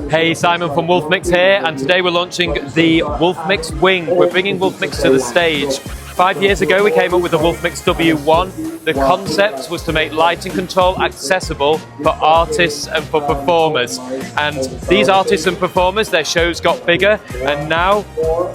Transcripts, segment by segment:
Hey, Simon from Wolfmix here, and today we're launching the Wolfmix Wing. We're bringing Wolfmix to the stage. 5 years ago we came up with the Wolfmix W1. The concept was to make lighting control accessible for artists and for performers. And these artists and performers, their shows got bigger, and now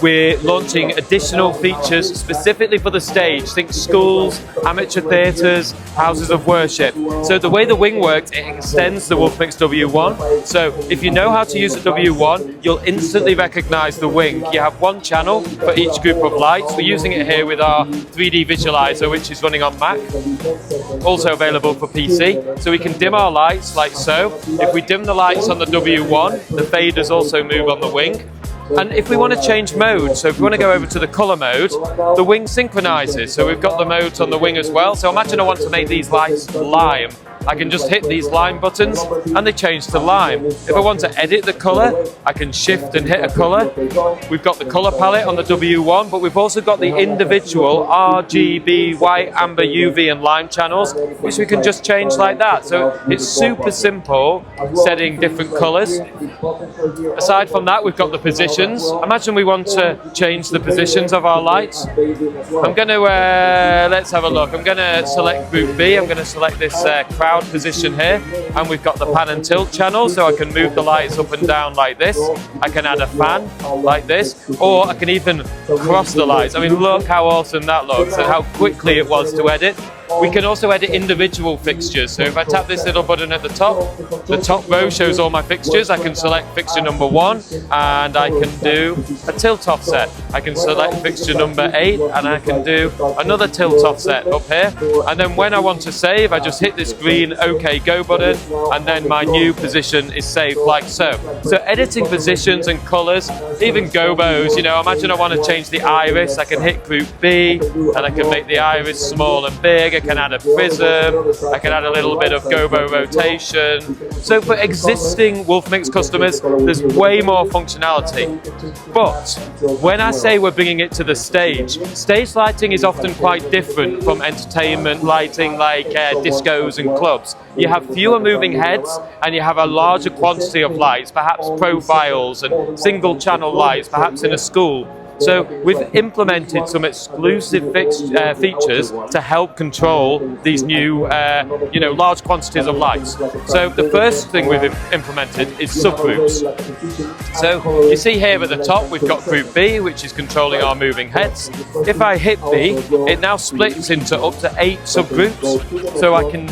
we're launching additional features specifically for the stage. Think schools, amateur theatres, houses of worship. So the way the Wing works, it extends the Wolfmix W1. So if you know how to use the W1, you'll instantly recognise the Wing. You have one channel for each group of lights. We're using it here with our 3D visualizer, which is running on Mac, also available for PC. So we can dim our lights like so. If we dim the lights on the W1, the faders also move on the Wing. And if we want to change mode, so if we want to go over to the colour mode, the Wing synchronizes. So we've got the modes on the Wing as well. So imagine I want to make these lights lime. I can just hit these lime buttons and they change to lime. If I want to edit the colour, I can shift and hit a colour. We've got the colour palette on the W1, but we've also got the individual RGB, white, amber, UV and lime channels, which we can just change like that. So it's super simple setting different colours. Aside from that, we've got the positions. Imagine we want to change the positions of our lights. I'm going to, let's have a look. I'm going to select group B. I'm going to select this crowd position here, and we've got the pan and tilt channel, so I can move the lights up and down like this. I can add a fan like this, or I can even cross the lights. I mean, look how awesome that looks and how quickly it was to edit. We can also edit individual fixtures. So if I tap this little button at the top row shows all my fixtures. I can select fixture number 1 and I can do a tilt offset. I can select fixture number 8 and I can do another tilt offset up here. And then when I want to save, I just hit this green OK Go button, and then my new position is saved like so. So editing positions and colours, even gobos, you know, imagine I want to change the iris. I can hit group B and I can make the iris small and big. I can add a prism, I can add a little bit of gobo rotation. So for existing Wolfmix customers, there's way more functionality. But when I say we're bringing it to the stage lighting is often quite different from entertainment lighting like discos and clubs. You have fewer moving heads and you have a larger quantity of lights, perhaps profiles and single channel lights, perhaps in a school. So we've implemented some exclusive features to help control these new, large quantities of lights. So the first thing we've implemented is subgroups. So you see here at the top, we've got group B, which is controlling our moving heads. If I hit B, it now splits into up to 8 subgroups. So I can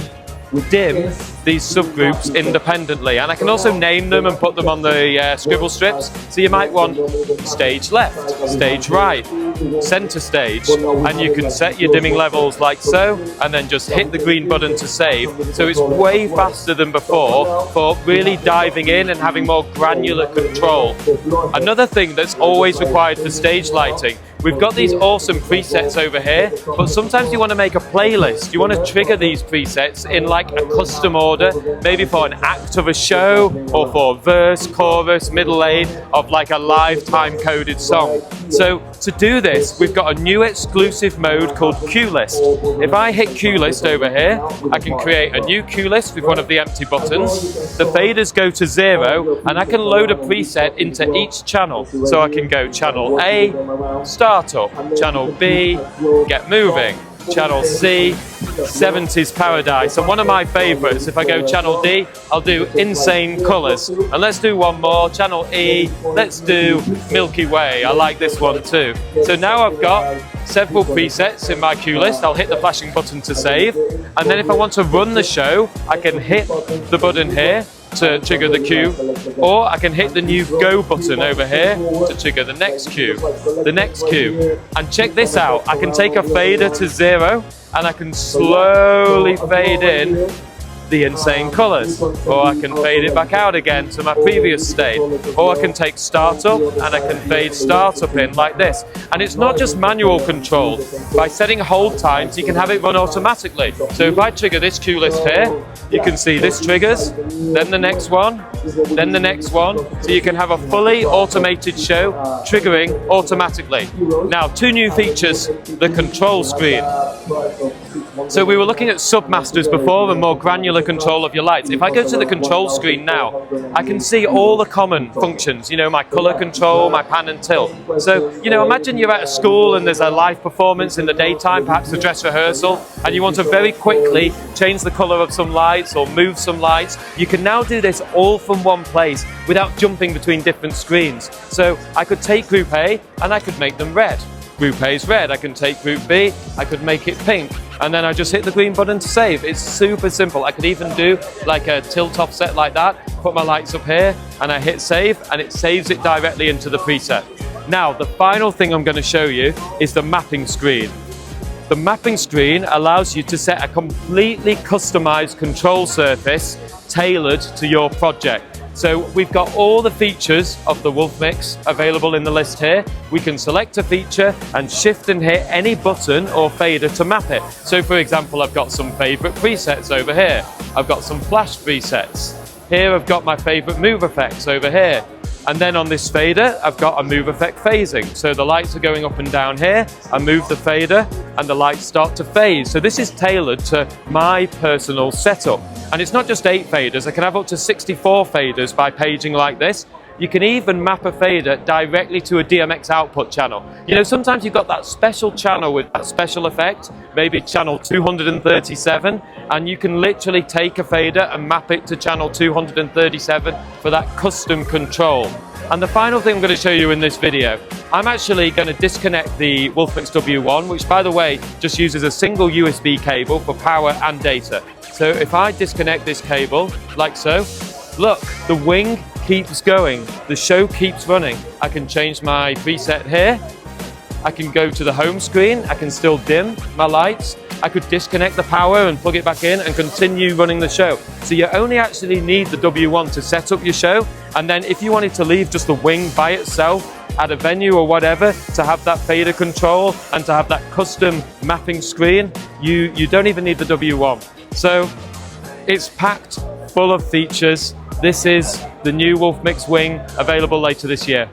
dim these subgroups independently, and I can also name them and put them on the scribble strips. So you might want stage left, stage right, center stage, and you can set your dimming levels like so, and then just hit the green button to save. So it's way faster than before for really diving in and having more granular control. Another thing that's always required for stage lighting, we've got these awesome presets over here, but sometimes you want to make a playlist. You want to trigger these presets in like a custom order, maybe for an act of a show, or for verse, chorus, middle lane of like a live time-coded song. So to do this, we've got a new exclusive mode called Cue List. If I hit Cue List over here, I can create a new cue list with one of the empty buttons. The faders go to 0, and I can load a preset into each channel. So I can go channel A, start up, channel B, get moving, channel C, 70s Paradise, and one of my favourites, if I go channel D, I'll do Insane Colours. And let's do one more, channel E, let's do Milky Way. I like this one too. So now I've got several presets in my cue list. I'll hit the flashing button to save, and then if I want to run the show, I can hit the button here to trigger the cue, or I can hit the new go button over here to trigger the next cue, and check this out, I can take a fader to 0 and I can slowly fade in the insane colours, or I can fade it back out again to my previous state, or I can take startup and I can fade startup in like this. And it's not just manual control. By setting hold times, you can have it run automatically. So if I trigger this cue list here, you can see this triggers, then the next one, then the next one. So you can have a fully automated show triggering automatically. Now, 2 new features, the control screen. So we were looking at submasters before and more granular control of your lights. If I go to the control screen now, I can see all the common functions, you know, my color control, my pan and tilt. So, you know, imagine you're at a school and there's a live performance in the daytime, perhaps a dress rehearsal, and you want to very quickly change the color of some lights or move some lights. You can now do this all from one place without jumping between different screens. So I could take Group A and I could make them red. Group A is red, I can take Group B, I could make it pink, and then I just hit the green button to save. It's super simple. I could even do like a tilt offset like that, put my lights up here, and I hit save, and it saves it directly into the preset. Now, the final thing I'm going to show you is the mapping screen. The mapping screen allows you to set a completely customized control surface tailored to your project. So we've got all the features of the Wolfmix available in the list here. We can select a feature and shift and hit any button or fader to map it. So for example, I've got some favorite presets over here. I've got some flash presets. Here I've got my favorite move effects over here. And then on this fader, I've got a move effect phasing. So the lights are going up and down here. I move the fader and the lights start to phase. So this is tailored to my personal setup. And it's not just 8 faders, I can have up to 64 faders by paging like this. You can even map a fader directly to a DMX output channel. You know, sometimes you've got that special channel with that special effect, maybe channel 237, and you can literally take a fader and map it to channel 237 for that custom control. And the final thing I'm going to show you in this video, I'm actually going to disconnect the Wolfmix W1, which by the way, just uses a single USB cable for power and data. So if I disconnect this cable, like so, look, the wing keeps going, the show keeps running. I can change my preset here, I can go to the home screen, I can still dim my lights, I could disconnect the power and plug it back in and continue running the show. So you only actually need the W1 to set up your show, and then if you wanted to leave just the wing by itself at a venue or whatever, to have that fader control and to have that custom mapping screen, you don't even need the W1. So it's packed full of features. This is the new Wolfmix Wing, available later this year.